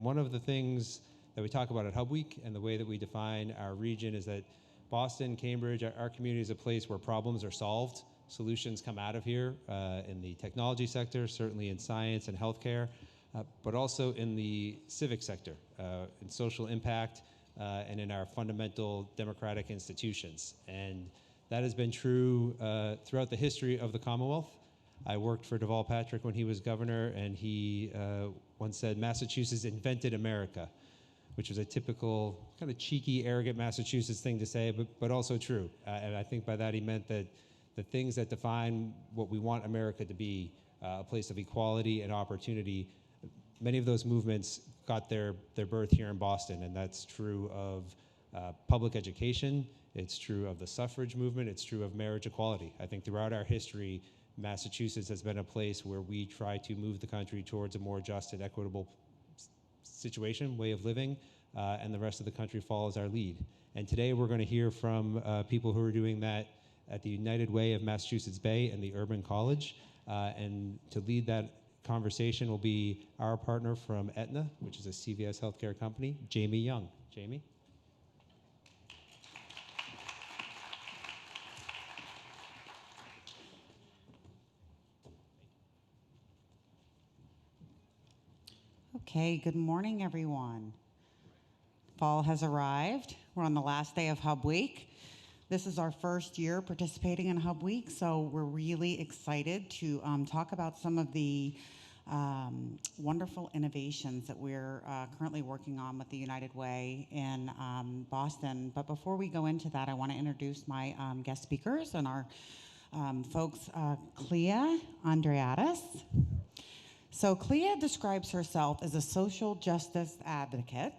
One of the things that we talk about at Hub Week and the way that we define our region is that Boston, Cambridge, our community is a place where problems are solved. Solutions come out of here in the technology sector, certainly in science and healthcare, but also in the civic sector, in social impact, and in our fundamental democratic institutions. And that has been true throughout the history of the Commonwealth. I worked for Deval Patrick when he was governor, and he once said, Massachusetts invented America, which was a typical kind of cheeky, arrogant Massachusetts thing to say, but also true. And I think by that he meant that the things that define what we want America to be, a place of equality and opportunity, many of those movements got their birth here in Boston, and that's true of public education, it's true of the suffrage movement, it's true of marriage equality. I think throughout our history, Massachusetts has been a place where we try to move the country towards a more just and equitable situation, way of living, and the rest of the country follows our lead. And today we're going to hear from people who are doing that at the United Way of Massachusetts Bay and the Urban College. And to lead that conversation will be our partner from Aetna, which is a CVS healthcare company, Jaime Young. Jaime? Okay, good morning, everyone. Fall has arrived. We're on the last day of Hub Week. This is our first year participating in Hub Week, so we're really excited to talk about some of the wonderful innovations that we're currently working on with the United Way in Boston. But before we go into that, I want to introduce my guest speakers and our folks, Clea, Addis. So Clea describes herself as a social justice advocate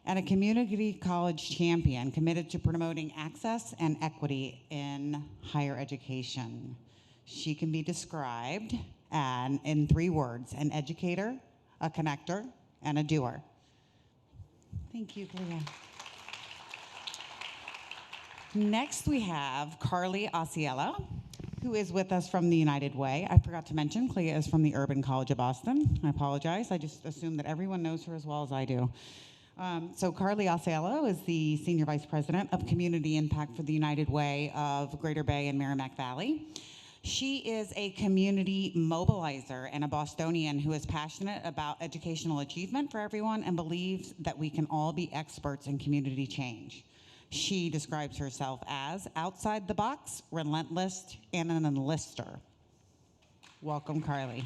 and a community college champion committed to promoting access and equity in higher education. She can be described in 3 words: an educator, a connector, and a doer. Thank you, Clea. Next, we have Carly Osceola, who is with us from the United Way. I forgot to mention, Clea is from the Urban College of Boston. I apologize. I just assume that everyone knows her as well as I do. So Carly Osceola is the Senior Vice President of Community Impact for the United Way of Greater Bay and Merrimack Valley. She is a community mobilizer and a Bostonian who is passionate about educational achievement for everyone and believes that we can all be experts in community change. She describes herself as outside the box, relentless, and an enlister. Welcome, Carly.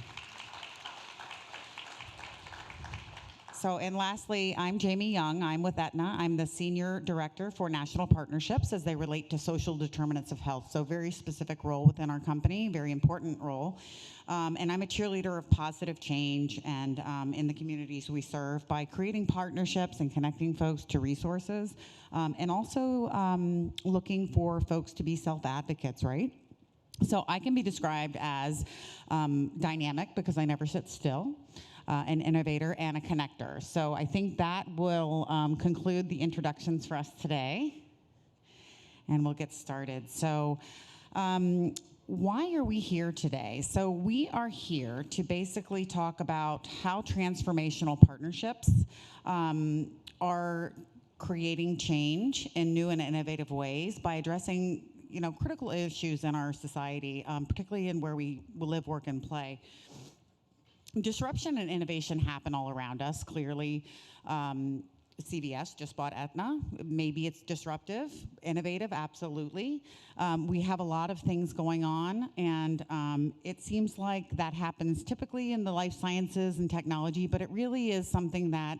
So, and lastly, I'm Jaime Young. I'm with Aetna. I'm the Senior Director for National Partnerships as they relate to social determinants of health. So very specific role within our company, very important role. And I'm a cheerleader of positive change and in the communities we serve by creating partnerships and connecting folks to resources, and also looking for folks to be self-advocates, right? So I can be described as dynamic because I never sit still, an innovator, and a connector. So I think that will conclude the introductions for us today, and we'll get started. So why are we here today? So we are here to basically talk about how transformational partnerships are creating change in new and innovative ways by addressing critical issues in our society, particularly in where we live, work, and play. Disruption and innovation happen all around us, clearly. CVS just bought Aetna. Maybe it's disruptive, innovative, absolutely. We have a lot of things going on, and it seems like that happens typically in the life sciences and technology, but it really is something that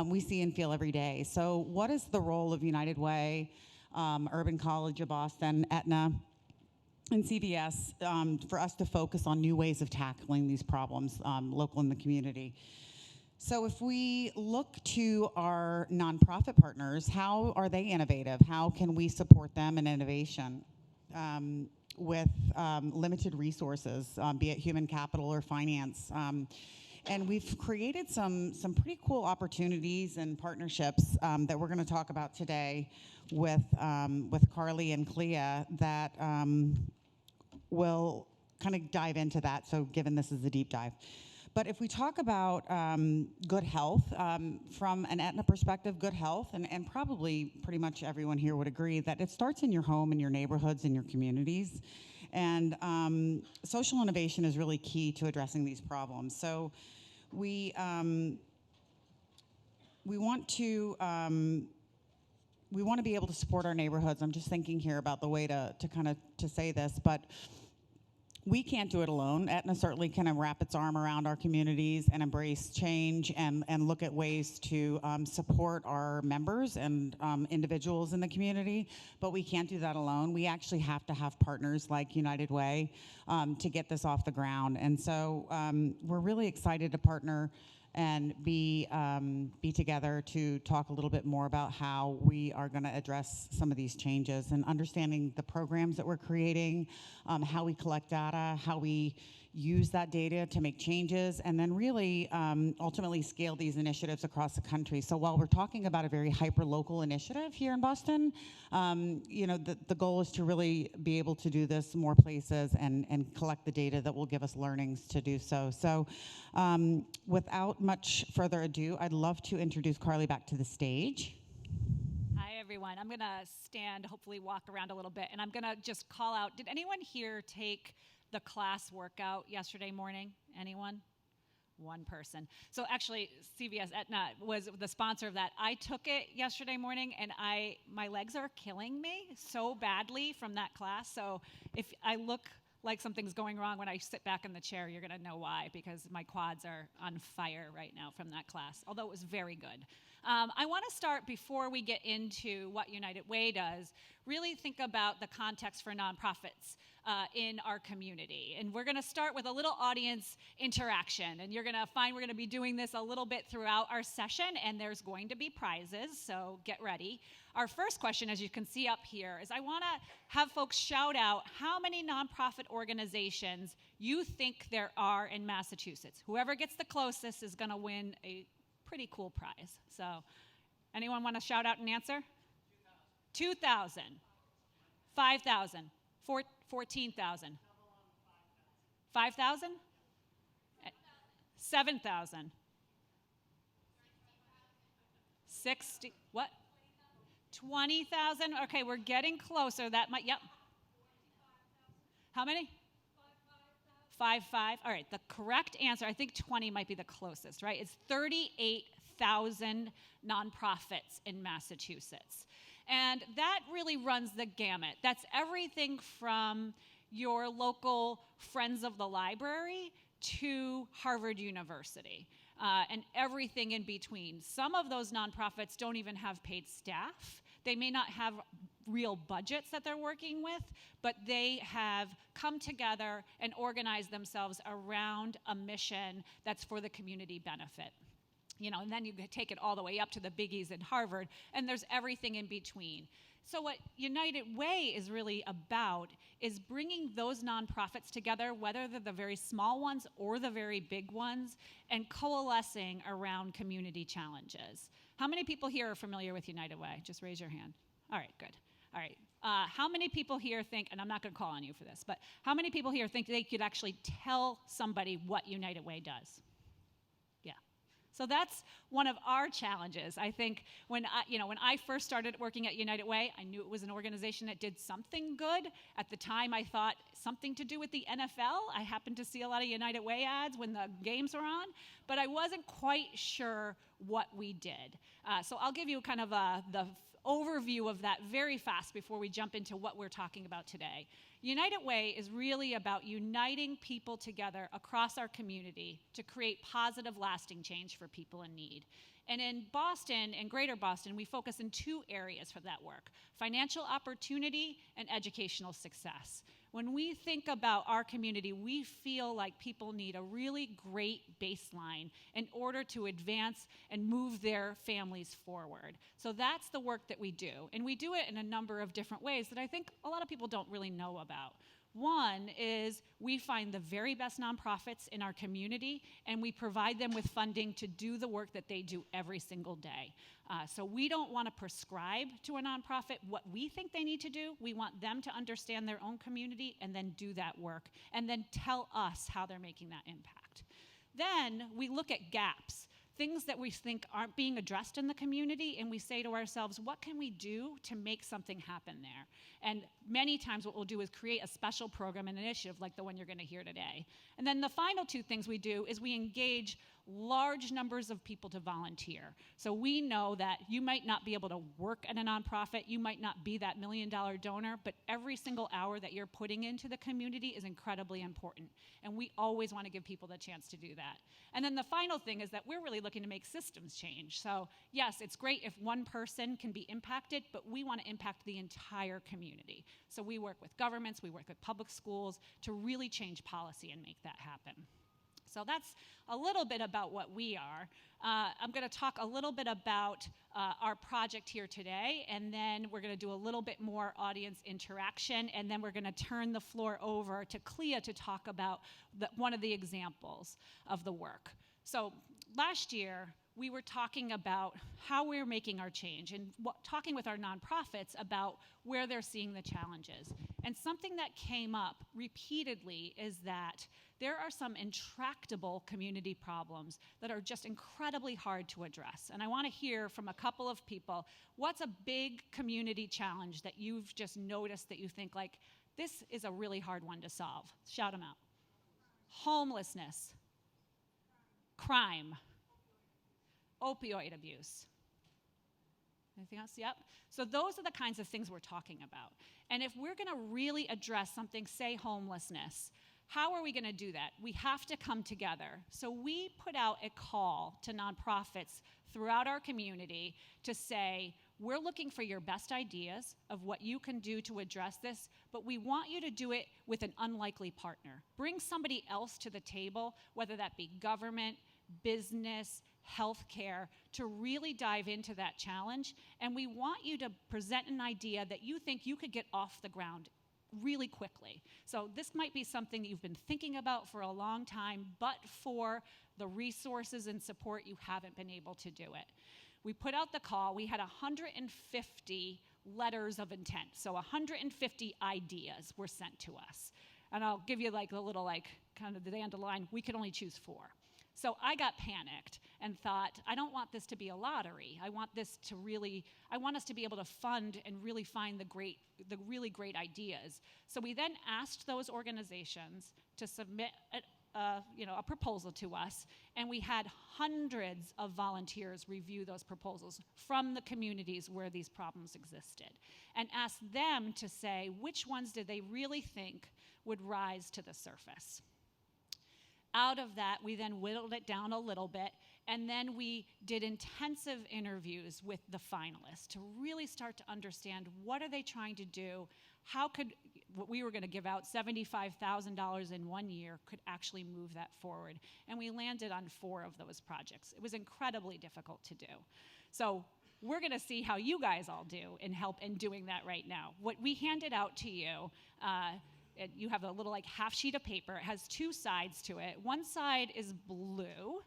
we see and feel every day. So what is the role of United Way, Urban College of Boston, Aetna, and CVS for us to focus on new ways of tackling these problems local in the community? So if we look to our nonprofit partners, how are they innovative? How can we support them in innovation with limited resources, be it human capital or finance? And we've created some pretty cool opportunities and partnerships that we're going to talk about today with Carly and Clea that will kind of dive into that. So given this is a deep dive. But if we talk about good health, from an Aetna perspective, good health, and probably pretty much everyone here would agree that it starts in your home, in your neighborhoods, in your communities. And social innovation is really key to addressing these problems. So we want to be able to support our neighborhoods. I'm just thinking here about the way to say this, but we can't do it alone. Aetna certainly can wrap its arm around our communities and embrace change and look at ways to support our members and individuals in the community, but we can't do that alone. We actually have to have partners like United Way to get this off the ground. And so we're really excited to partner and be together to talk a little bit more about how we are going to address some of these changes and understanding the programs that we're creating, how we collect data, how we use that data to make changes, and then really ultimately scale these initiatives across the country. So while we're talking about a very hyper-local initiative here in Boston, the goal is to really be able to do this more places and collect the data that will give us learnings to do so. So without much further ado, I'd love to introduce Carly back to the stage. Hi, everyone. I'm going to stand, hopefully walk around a little bit, and I'm going to just call out, did anyone here take the class workout yesterday morning? Anyone? One person. So actually, CVS Aetna was the sponsor of that. I took it yesterday morning, and my legs are killing me so badly from that class. So if I look like something's going wrong when I sit back in the chair, you're going to know why, because my quads are on fire right now from that class, although it was very good. I want to start, before we get into what United Way does, really think about the context for nonprofits in our community. And we're going to start with a little audience interaction. And you're going to find we're going to be doing this a little bit throughout our session, and there's going to be prizes, so get ready. Our first question, as you can see up here, is I want to have folks shout out how many nonprofit organizations you think there are in Massachusetts. Whoever gets the closest is going to win a pretty cool prize. So anyone want to shout out an answer? 2,000. 5,000. 14,000. 5,000? 7,000. 60, what? 20,000? Okay, we're getting closer. That might, yep. How many? 5. All right, the correct answer, I think 20 might be the closest, right? It's 38,000 nonprofits in Massachusetts. And that really runs the gamut. That's everything from your local Friends of the Library to Harvard University, and everything in between. Some of those nonprofits don't even have paid staff. They may not have real budgets that they're working with, but they have come together and organized themselves around a mission that's for the community benefit. And then you take it all the way up to the biggies in Harvard, and there's everything in between. So what United Way is really about is bringing those nonprofits together, whether they're the very small ones or the very big ones, and coalescing around community challenges. How many people here are familiar with United Way? Just raise your hand. All right, good. All right. How many people here think, and I'm not going to call on you for this, but how many people here think they could actually tell somebody what United Way does? So that's one of our challenges. I think when I first started working at United Way, I knew it was an organization that did something good. At the time, I thought something to do with the NFL. I happened to see a lot of United Way ads when the games were on, but I wasn't quite sure what we did. So I'll give you kind of the overview of that very fast before we jump into what we're talking about today. United Way is really about uniting people together across our community to create positive, lasting change for people in need. And in Boston, in Greater Boston, we focus in 2 areas for that work: financial opportunity and educational success. When we think about our community, we feel like people need a really great baseline in order to advance and move their families forward. So that's the work that we do. And we do it in a number of different ways that I think a lot of people don't really know about. One is we find the very best nonprofits in our community, and we provide them with funding to do the work that they do every single day. So we don't want to prescribe to a nonprofit what we think they need to do. We want them to understand their own community and then do that work, and then tell us how they're making that impact. Then we look at gaps, things that we think aren't being addressed in the community, and we say to ourselves, what can we do to make something happen there? And many times what we'll do is create a special program and initiative like the one you're going to hear today. And then the final two things we do is we engage large numbers of people to volunteer. So we know that you might not be able to work at a nonprofit, you might not be that $1 million donor, but every single hour that you're putting into the community is incredibly important. And we always want to give people the chance to do that. And then the final thing is that we're really looking to make systems change. So yes, it's great if one person can be impacted, but we want to impact the entire community. So we work with governments, we work with public schools to really change policy and make that happen. So that's a little bit about what we are. I'm going to talk a little bit about our project here today, and then we're going to do a little bit more audience interaction, and then we're going to turn the floor over to Clea to talk about one of the examples of the work. So last year, we were talking about how we're making our change and talking with our nonprofits about where they're seeing the challenges. And something that came up repeatedly is that there are some intractable community problems that are just incredibly hard to address. And I want to hear from a couple of people, what's a big community challenge that you've just noticed that you think, like, this is a really hard one to solve? Shout them out. Homelessness, crime, opioid abuse. Anything else? Yep. So those are the kinds of things we're talking about. And if we're going to really address something, say homelessness, how are we going to do that? We have to come together. So we put out a call to nonprofits throughout our community to say, we're looking for your best ideas of what you can do to address this, but we want you to do it with an unlikely partner. Bring somebody else to the table, whether that be government, business, healthcare, to really dive into that challenge. And we want you to present an idea that you think you could get off the ground really quickly. So this might be something that you've been thinking about for a long time, but for the resources and support, you haven't been able to do it. We put out the call. We had 150 letters of intent. So 150 ideas were sent to us. And I'll give you like a little kind of the dandelion. We could only choose 4. So I got panicked and thought, I don't want this to be a lottery. I want us to be able to fund and really find the really great ideas. So we then asked those organizations to submit a proposal to us, and we had hundreds of volunteers review those proposals from the communities where these problems existed, and asked them to say which ones did they really think would rise to the surface. Out of that, we then whittled it down a little bit, and then we did intensive interviews with the finalists to really start to understand what are they trying to do, how could what we were going to give out, $75,000 in 1 year, could actually move that forward. And we landed on 4 of those projects. It was incredibly difficult to do. So we're going to see how you guys all do and help in doing that right now. What we handed out to you, you have a little half sheet of paper. It has 2 sides to it. One side is blue,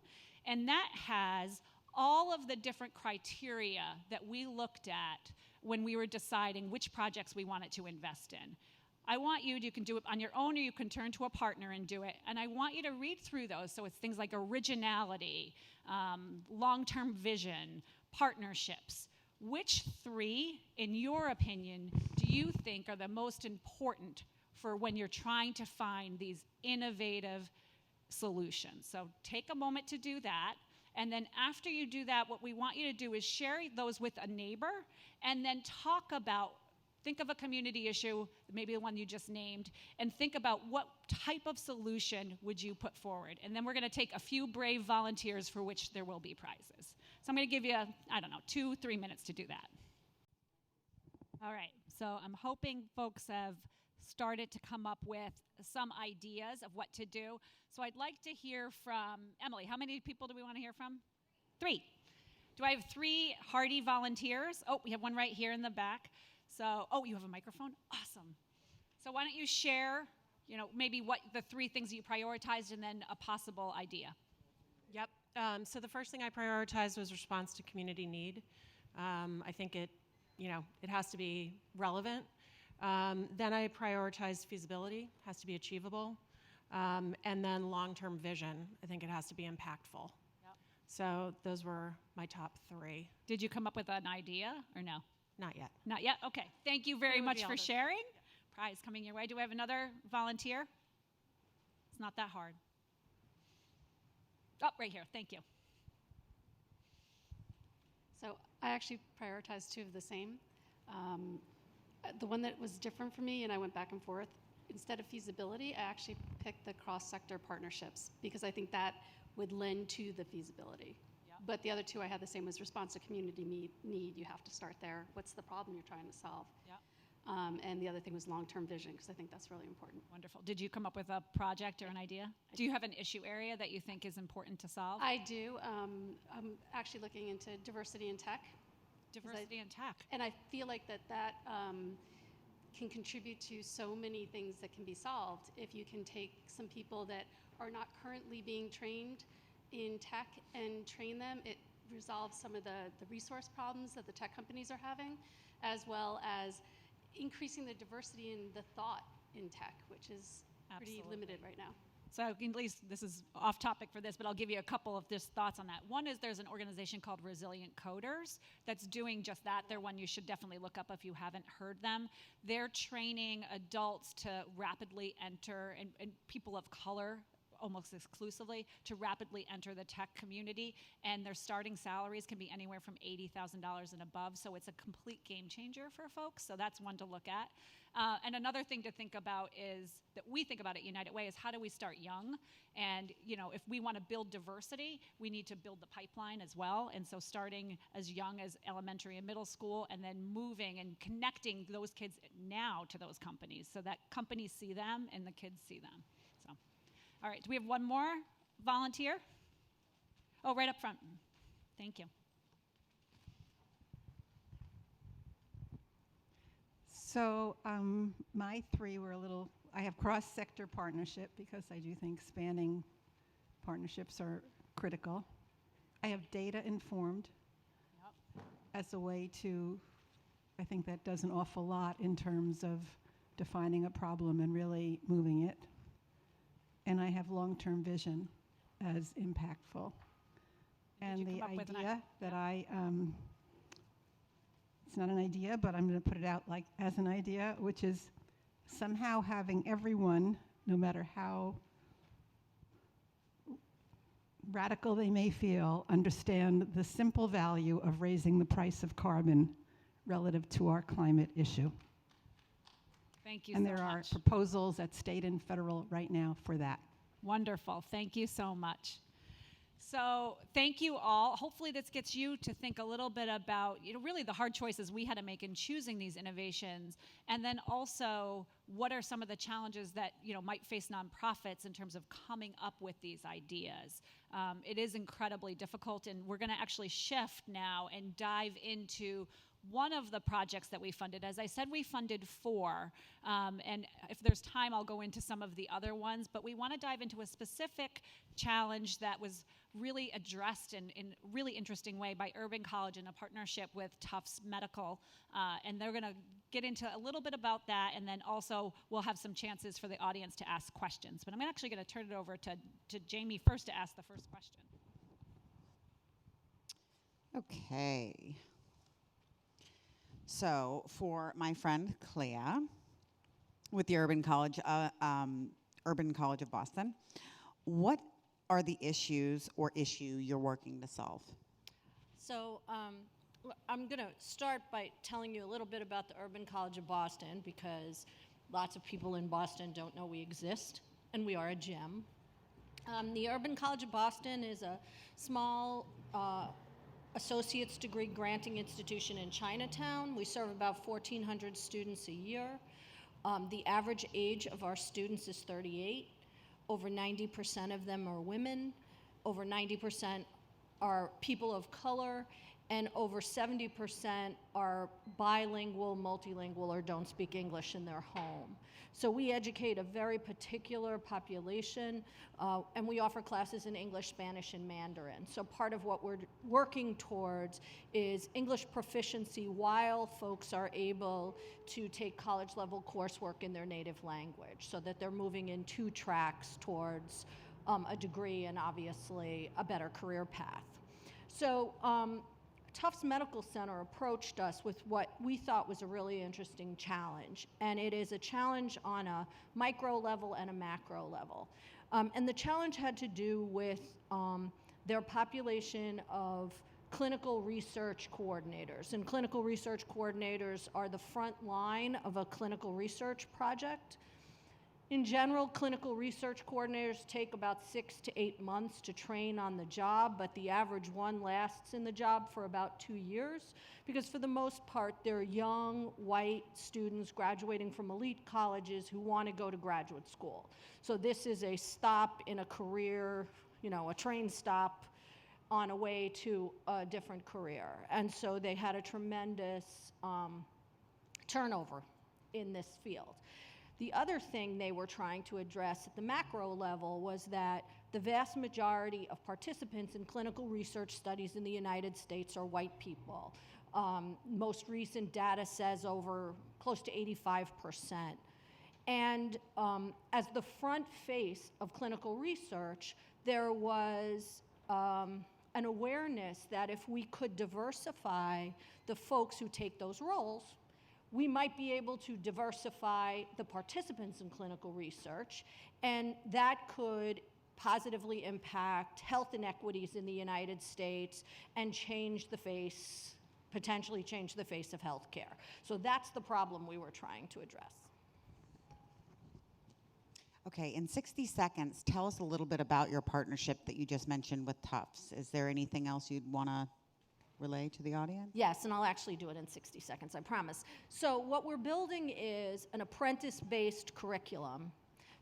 and that has all of the different criteria that we looked at when we were deciding which projects we wanted to invest in. I want you can do it on your own, or you can turn to a partner and do it. And I want you to read through those. So it's things like originality, long-term vision, partnerships. Which 3, in your opinion, do you think are the most important for when you're trying to find these innovative solutions? So take a moment to do that. And then after you do that, what we want you to do is share those with a neighbor, and then think of a community issue, maybe the one you just named, and think about what type of solution would you put forward. And then we're going to take a few brave volunteers for which there will be prizes. So I'm going to give you, 2-3 minutes to do that. All right, so I'm hoping folks have started to come up with some ideas of what to do. So I'd like to hear from Emily. How many people do we want to hear from? 3. Do I have 3 hardy volunteers? Oh, we have one right here in the back. So, you have a microphone? Awesome. So why don't you share, maybe what the 3 things you prioritized and then a possible idea. Yep. So the first thing I prioritized was response to community need. I think it has to be relevant. Then I prioritized feasibility, has to be achievable. And then long-term vision, I think it has to be impactful. Yep. So those were my top 3. Did you come up with an idea or no? Not yet. Not yet? Okay. Thank you very It would much be for all those. sharing. Prize coming your way. Do we have another volunteer? It's not that hard. Oh, right here. Thank you. So I actually prioritized 2 of the same. The one that was different for me, and I went back and forth, instead of feasibility, I actually picked the cross-sector partnerships because I think that would lend to the feasibility. Yep. But the other 2 I had the same as response to community need. You have to start there. What's the problem you're trying to solve? Yep. And the other thing was long-term vision because I think that's really important. Wonderful. Did you come up with a project or an idea? Do you have an issue area that you think is important to solve? I do. I'm actually looking into diversity in tech. Diversity in tech. And I feel like that can contribute to so many things that can be solved if you can take some people that are not currently being trained in tech and train them. It resolves some of the resource problems that the tech companies are having, as well as increasing the diversity in the thought in tech, which is pretty Absolutely. limited right now. So at least this is off topic for this, but I'll give you a couple of just thoughts on that. One is there's an organization called Resilient Coders that's doing just that. They're one you should definitely look up if you haven't heard them. They're training adults to rapidly enter, and people of color almost exclusively, to rapidly enter the tech community, and their starting salaries can be anywhere from $80,000 and above, so it's a complete game changer for folks, so that's one to look at. And another thing to think about is, that we think about at United Way, is how do we start young? And if we want to build diversity, we need to build the pipeline as well, and so starting as young as elementary and middle school, and then moving and connecting those kids now to those companies, so that companies see them and the kids see them. So. All right, do we have one more volunteer? Oh, right up front. Thank you. So my 3 were I have cross-sector partnership because I do think spanning partnerships are critical. I have data-informed as a way to, I think that does an awful lot in terms of defining a problem and really moving it. And I have long-term vision as impactful. And the idea that it's not an idea, but I'm going to put it out as an idea, which is somehow having everyone, no matter how radical they may feel, understand the simple value of raising the price of carbon relative to our climate issue. Thank you and so much. there are proposals at state and federal right now for that. Wonderful. Thank you so much. So thank you all. Hopefully this gets you to think a little bit about, really the hard choices we had to make in choosing these innovations, and then also what are some of the challenges that might face nonprofits in terms of coming up with these ideas. It is incredibly difficult, and we're going to actually shift now and dive into one of the projects that we funded. As I said, we funded 4, and if there's time, I'll go into some of the other ones, but we want to dive into a specific challenge that was really addressed in a really interesting way by Urban College in a partnership with Tufts Medical, and they're going to get into a little bit about that, and then also we'll have some chances for the audience to ask questions. But I'm actually going to turn it over to Jaime first to ask the first question. Okay. So for my friend Clea, with the Urban College of Boston, what are the issues or issue you're working to solve? So I'm going to start by telling you a little bit about the Urban College of Boston, because lots of people in Boston don't know we exist, and we are a gem. The Urban College of Boston is a small associate's degree granting institution in Chinatown. We serve about 1,400 students a year. The average age of our students is 38. Over 90% of them are women. Over 90% are people of color. and over 70% are bilingual, multilingual, or don't speak English in their home. So we educate a very particular population, and we offer classes in English, Spanish, and Mandarin. So part of what we're working towards is English proficiency while folks are able to take college-level coursework in their native language, so that they're moving in two tracks towards a degree and obviously a better career path. So Tufts Medical Center approached us with what we thought was a really interesting challenge, and it is a challenge on a micro level and a macro level. And the challenge had to do with their population of clinical research coordinators. And clinical research coordinators are the front line of a clinical research project. In general, clinical research coordinators take about 6 to 8 months to train on the job, but the average one lasts in the job for about 2 years, because for the most part, they're young, white students graduating from elite colleges who want to go to graduate school. So this is a stop in a career, a train stop on a way to a different career. And so they had a tremendous turnover in this field. The other thing they were trying to address at the macro level was that the vast majority of participants in clinical research studies in the United States are white people. Most recent data says over close to 85%. And as the front face of clinical research, there was an awareness that if we could diversify the folks who take those roles, we might be able to diversify the participants in clinical research, and that could positively impact health inequities in the United States and potentially change the face of healthcare. So that's the problem we were trying to address. Okay, in 60 seconds, tell us a little bit about your partnership that you just mentioned with Tufts. Is there anything else you'd want to relay to the audience? Yes, and I'll actually do it in 60 seconds, I promise. So what we're building is an apprentice-based curriculum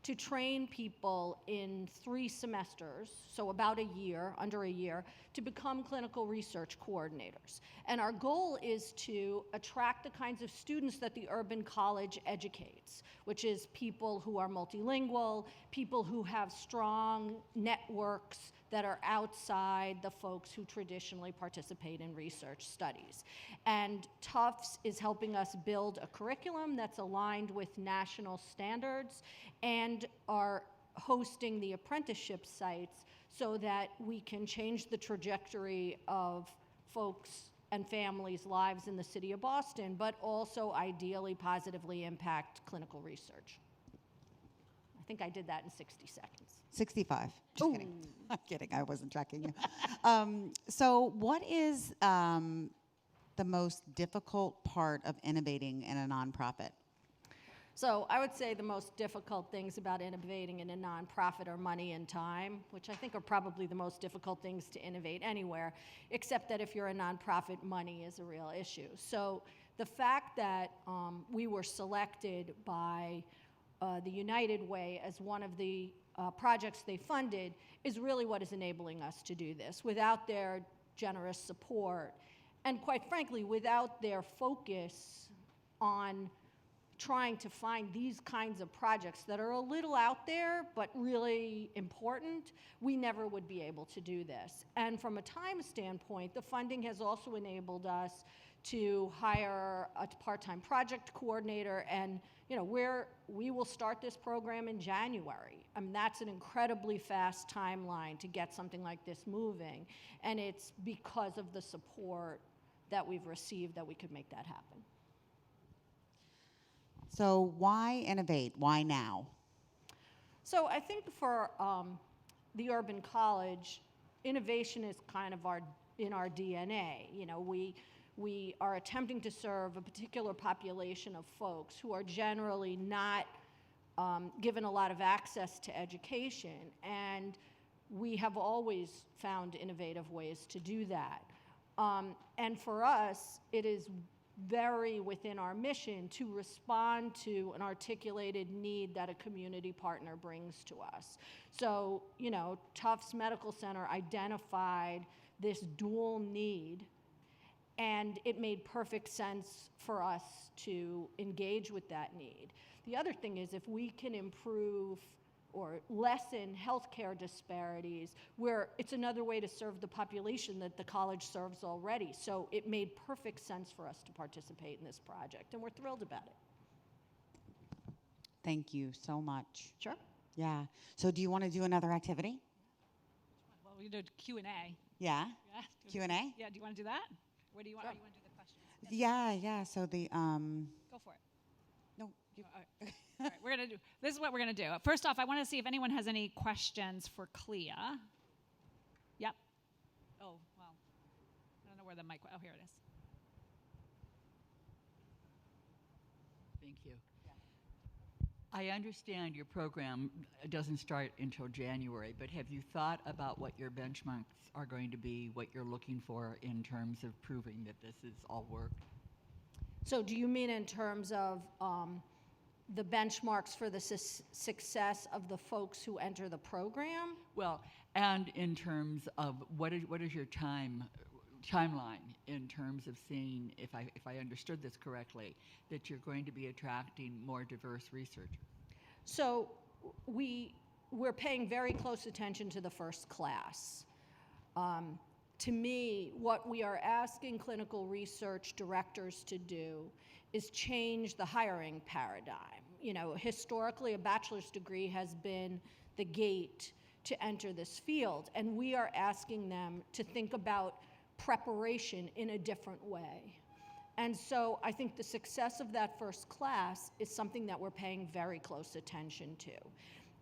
to train people in 3 semesters, so about a year, under a year, to become clinical research coordinators. And our goal is to attract the kinds of students that the urban college educates, which is people who are multilingual, people who have strong networks that are outside the folks who traditionally participate in research studies. And Tufts is helping us build a curriculum that's aligned with national standards and are hosting the apprenticeship sites so that we can change the trajectory of folks and families' lives in the city of Boston, but also ideally positively impact clinical research. I think I did that in 60 seconds. 65. Just kidding. I'm kidding. I wasn't tracking you. So what is the most difficult part of innovating in a nonprofit? So I would say the most difficult things about innovating in a nonprofit are money and time, which I think are probably the most difficult things to innovate anywhere, except that if you're a nonprofit, money is a real issue. So the fact that we were selected by the United Way as one of the projects they funded is really what is enabling us to do this. Without their generous support, and quite frankly, without their focus on trying to find these kinds of projects that are a little out there but really important, we never would be able to do this. And from a time standpoint, the funding has also enabled us to hire a part-time project coordinator, and we will start this program in January. I mean, that's an incredibly fast timeline to get something like this moving, and it's because of the support that we've received that we could make that happen. So why innovate? Why now? So I think for the urban college, innovation is kind of in our DNA. We are attempting to serve a particular population of folks who are generally not given a lot of access to education, and we have always found innovative ways to do that. And for us, it is very within our mission to respond to an articulated need that a community partner brings to us. So, Tufts Medical Center identified this dual need And it made perfect sense for us to engage with that need. The other thing is if we can improve or lessen healthcare disparities, where it's another way to serve the population that the college serves already. So it made perfect sense for us to participate in this project, and we're thrilled about it. Thank you so much. Sure. Yeah. So do you want to do another activity? Well, we did Q&A. Yeah. Yeah. Q&A? Yeah, do you want to do that? What do you want? Or you want to do the questions? Yeah. So the Go for it. no. You, All right, this is what we're gonna do. First off, I want to see if anyone has any questions for Clea. Yep. Oh, well, I don't know where the mic. Oh, here it is. Thank you. I understand your program doesn't start until January, but have you thought about what your benchmarks are going to be, what you're looking for in terms of proving that this is all work? So do you mean in terms of the benchmarks for the success of the folks who enter the program? Well, and in terms of what is your timeline in terms of seeing, if I understood this correctly, that you're going to be attracting more diverse researchers? So we're paying very close attention to the first class. To me, what we are asking clinical research directors to do is change the hiring paradigm. You know, historically, a bachelor's degree has been the gate to enter this field, and we are asking them to think about preparation in a different way. And so I think the success of that first class is something that we're paying very close attention to.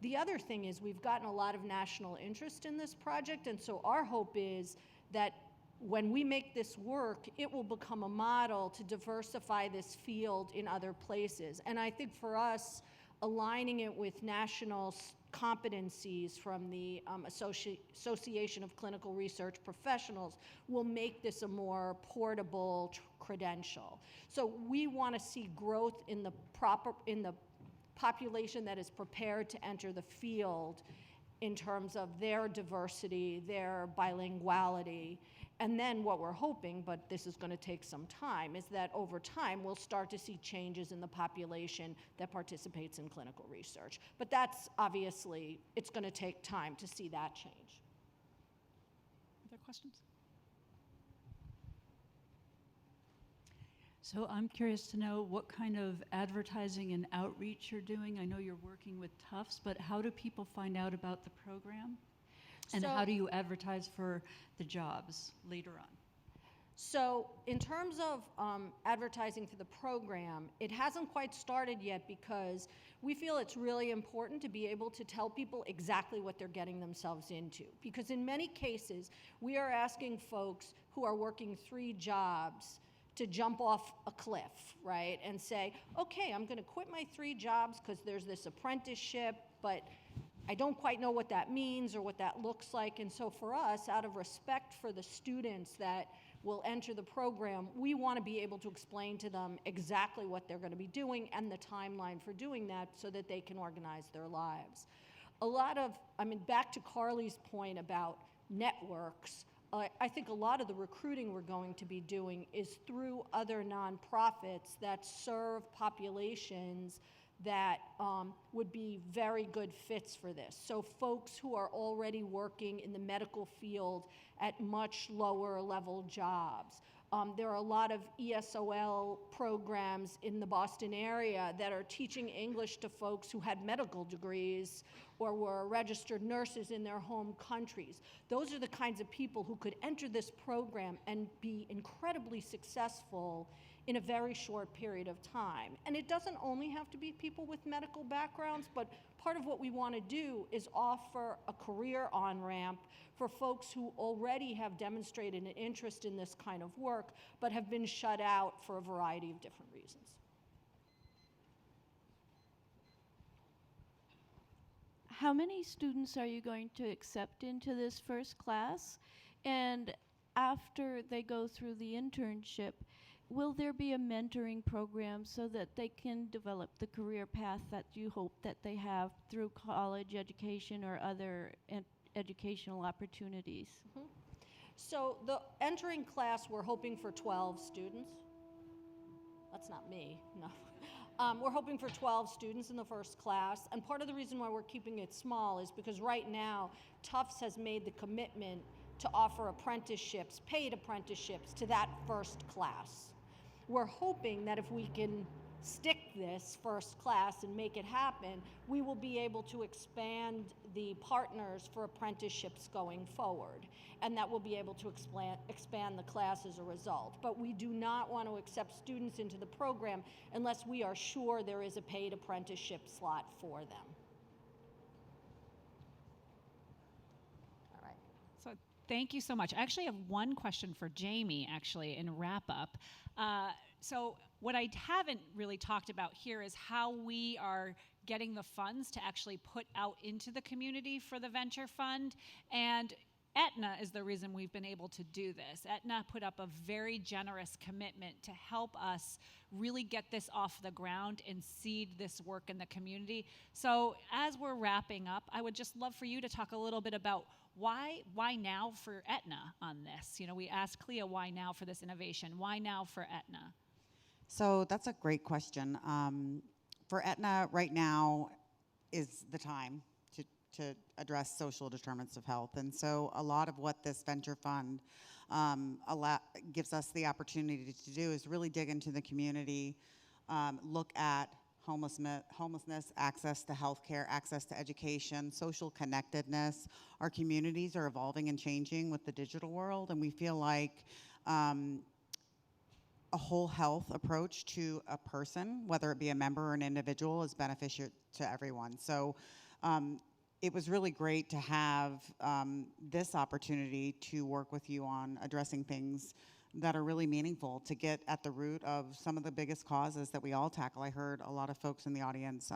The other thing is we've gotten a lot of national interest in this project, and so our hope is that when we make this work, it will become a model to diversify this field in other places. And I think for us, aligning it with national competencies from the Association of Clinical Research Professionals will make this a more portable credential. So we want to see growth in the population that is prepared to enter the field in terms of their diversity, their bilinguality. And then what we're hoping, but this is going to take some time, is that over time we'll start to see changes in the population that participates in clinical research. But that's obviously, it's going to take time to see that change. Other questions? So I'm curious to know what kind of advertising and outreach you're doing. I know you're working with Tufts, but how do people find out about the program? And how do you advertise for the jobs later on? So in terms of advertising for the program, it hasn't quite started yet because we feel it's really important to be able to tell people exactly what they're getting themselves into. Because in many cases, we are asking folks who are working 3 jobs to jump off a cliff, right? And say, okay, I'm gonna quit my 3 jobs because there's this apprenticeship, but I don't quite know what that means or what that looks like. And so for us, out of respect for the students that will enter the program, we want to be able to explain to them exactly what they're going to be doing and the timeline for doing that so that they can organize their lives. Back to Carly's point about networks, I think a lot of the recruiting we're going to be doing is through other nonprofits that serve populations that would be very good fits for this. So folks who are already working in the medical field at much lower level jobs. There are a lot of ESOL programs in the Boston area that are teaching English to folks who had medical degrees or were registered nurses in their home countries. Those are the kinds of people who could enter this program and be incredibly successful in a very short period of time. And it doesn't only have to be people with medical backgrounds, but part of what we want to do is offer a career on-ramp for folks who already have demonstrated an interest in this kind of work, but have been shut out for a variety of different reasons. How many students are you going to accept into this first class? And after they go through the internship, will there be a mentoring program so that they can develop the career path that you hope that they have through college education or other educational opportunities? Mm-hmm. So the entering class, we're hoping for 12 students. That's not me, no. We're hoping for 12 students in the first class, and part of the reason why we're keeping it small is because right now, Tufts has made the commitment to offer apprenticeships, paid apprenticeships, to that first class. We're hoping that if we can stick this first class and make it happen, we will be able to expand the partners for apprenticeships going forward, and that will be able to expand the class as a result. But we do not want to accept students into the program unless we are sure there is a paid apprenticeship slot for them. All right. So thank you so much. I actually have one question for Jamie, actually, in wrap up. So what I haven't really talked about here is how we are getting the funds to actually put out into the community for the venture fund. And Aetna is the reason we've been able to do this. Aetna put up a very generous commitment to help us really get this off the ground and seed this work in the community. So as we're wrapping up, I would just love for you to talk a little bit about why now for Aetna on this? You know, we asked Clea why now for this innovation. Why now for Aetna? So that's a great question. For Aetna, right now is the time to address social determinants of health. And so a lot of what this venture fund gives us the opportunity to do is really dig into the community, look at homelessness, access to healthcare, access to education, social connectedness. Our communities are evolving and changing with the digital world, and we feel like a whole health approach to a person, whether it be a member or an individual, is beneficial to everyone. So it was really great to have this opportunity to work with you on addressing things that are really meaningful to get at the root of some of the biggest causes that we all tackle. I heard a lot of folks in the audience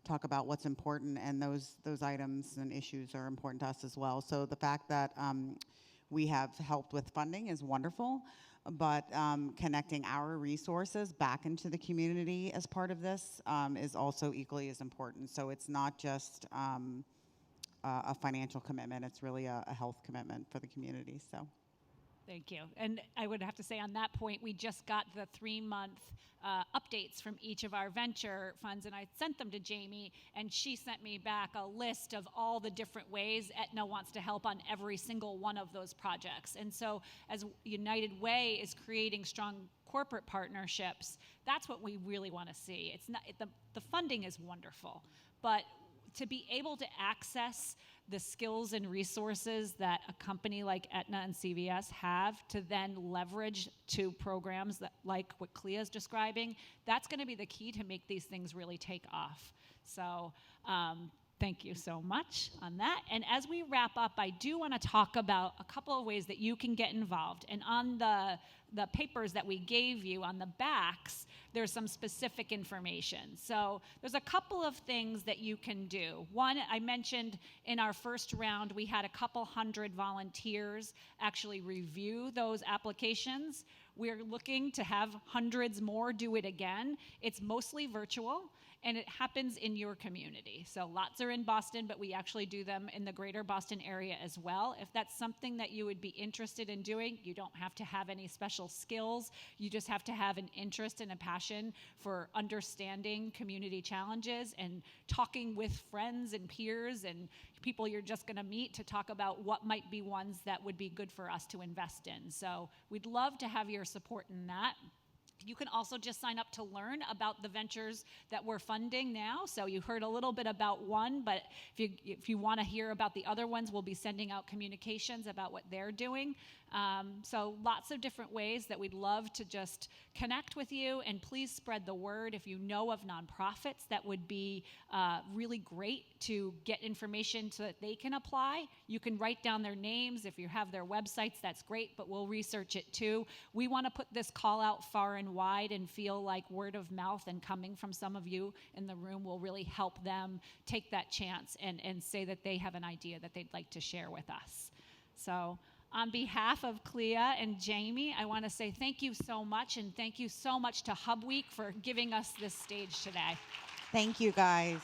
talk about what's important, and those items and issues are important to us as well. So the fact that we have helped with funding is wonderful, but connecting our resources back into the community as part of this is also equally as important. So it's not just a financial commitment, it's really a health commitment for the community. So. Thank you. And I would have to say on that point, we just got the 3-month updates from each of our venture funds, and I sent them to Jamie, and she sent me back a list of all the different ways Aetna wants to help on every single one of those projects. And so as United Way is creating strong corporate partnerships, that's what we really want to see. It's not the funding is wonderful, but to be able to access the skills and resources that a company like Aetna and CVS have to then leverage to programs that, like what Clea is describing, that's going to be the key to make these things really take off. So thank you so much on that. And as we wrap up, I do want to talk about a couple of ways that you can get involved. And on the papers that we gave you on the backs, there's some specific information. So there's a couple of things that you can do. One, I mentioned in our first round, we had a couple hundred volunteers actually review those applications. We're looking to have hundreds more do it again. It's mostly virtual, and it happens in your community. So lots are in Boston, but we actually do them in the greater Boston area as well. If that's something that you would be interested in doing, you don't have to have any special skills. You just have to have an interest and a passion for understanding community challenges and talking with friends and peers and people you're just gonna meet to talk about what might be ones that would be good for us to invest in. So we'd love to have your support in that. You can also just sign up to learn about the ventures that we're funding now. So you heard a little bit about one, but if you want to hear about the other ones, we'll be sending out communications about what they're doing. So lots of different ways that we'd love to just connect with you, and please spread the word. If you know of nonprofits that would be really great to get information so that they can apply, you can write down their names. If you have their websites, that's great, but we'll research it too. We want to put this call out far and wide and feel like word of mouth and coming from some of you in the room will really help them take that chance and say that they have an idea that they'd like to share with us. So on behalf of Clea and Jamie, I want to say thank you so much, and thank you so much to Hub Week for giving us this stage today. Thank you, guys.